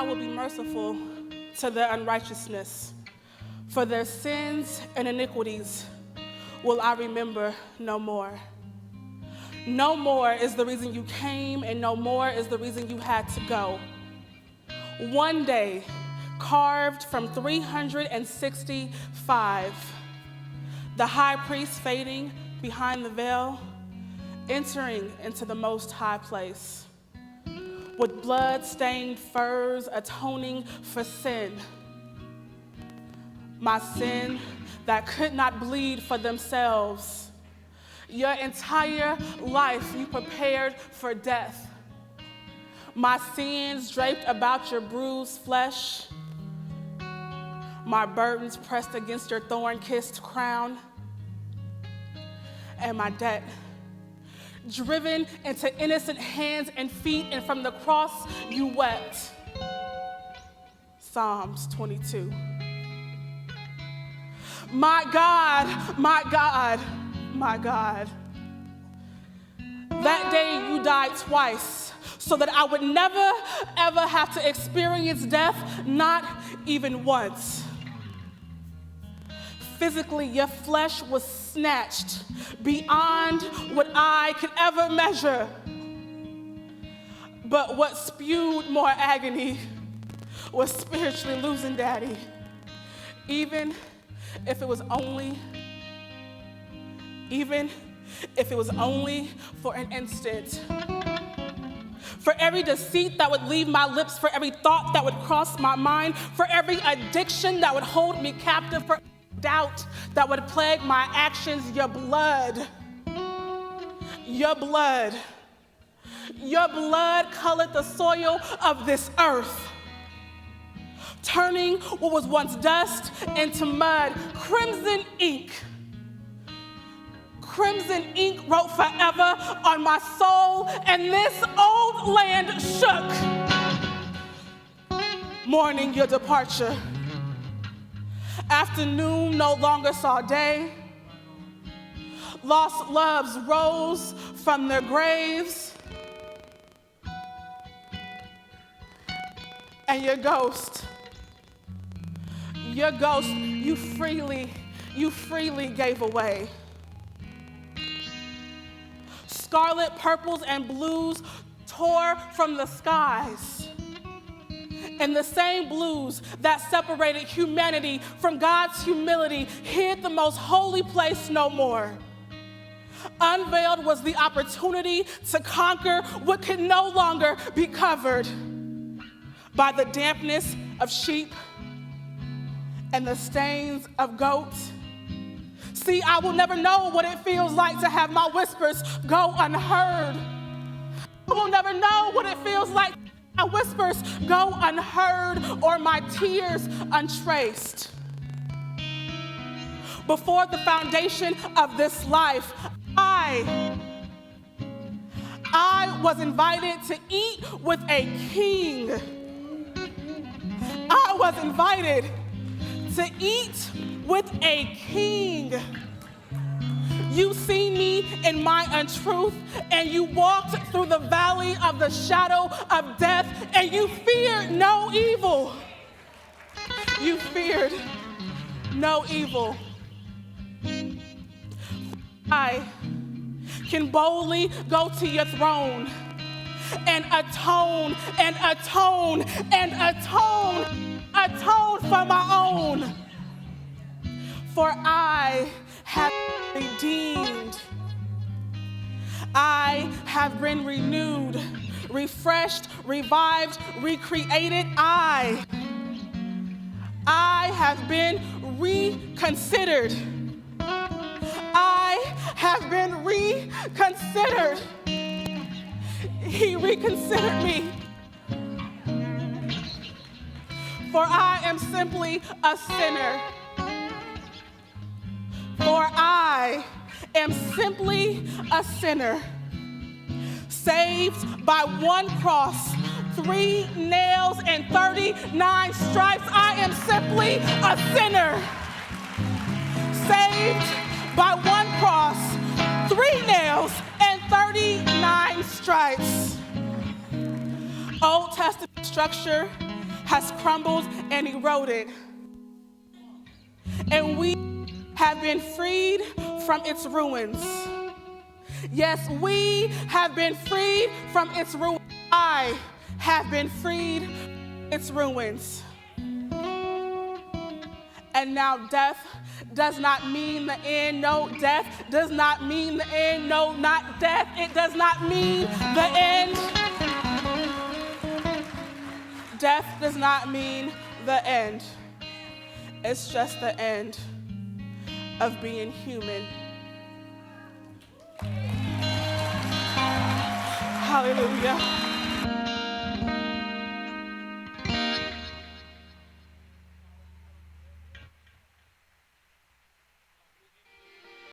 will be merciful to their unrighteousness. For their sins and iniquities will I remember no more. No more is the reason you came, and no more is the reason you had to go. One day, carved from 365, the high priest fading behind the veil, entering into the most high place, with blood-stained furs atoning for sin. My sin that could not bleed for themselves. Your entire life you prepared for death. My sins draped about your bruised flesh. My burdens pressed against your thorn-kissed crown. And my debt driven into innocent hands and feet, and from the cross you wept. Psalms 22. My God, my God, my God. That day you died twice so that I would never, ever have to experience death, not even once. Physically, your flesh was snatched beyond what I could ever measure. But what spewed more agony was spiritually losing Daddy, even if it was only for an instant. For every deceit that would leave my lips, for every thought that would cross my mind, for every addiction that would hold me captive, for doubt that would plague my actions, your blood colored the soil of this earth, turning what was once dust into mud. Crimson ink wrote forever on my soul, and this old land shook, mourning your departure. Afternoon no longer saw day. Lost loves rose from their graves. And your ghost, you freely gave away. Scarlet, purples, and blues tore from the skies. And the same blues that separated humanity from God's humility hid the most holy place no more. Unveiled was the opportunity to conquer what could no longer be covered by the dampness of sheep and the stains of goats. See, I will never know what it feels like to have my whispers go unheard. I will never know what it feels like my whispers go unheard or my tears untraced. Before the foundation of this life, I was invited to eat with a king. I was invited to eat with a king. You see me in my untruth, and you walked through the valley of the shadow of death, and you feared no evil. You feared no evil. I can boldly go to your throne and atone for my own. For I have been redeemed. I have been renewed, refreshed, revived, recreated. I have been reconsidered. I have been reconsidered. He reconsidered me. For I am simply a sinner. For I am simply a sinner, saved by one cross, 3 nails, and 39 stripes. I am simply a sinner, saved by one cross, 3 nails, and 39 stripes. Old Testament structure has crumbled and eroded. And we have been freed from its ruins. Yes, we have been freed from its ruins. I have been freed from its ruins. And now death does not mean the end. No, death does not mean the end. No, not death. It does not mean the end. Death does not mean the end. It's just the end of being human. Hallelujah.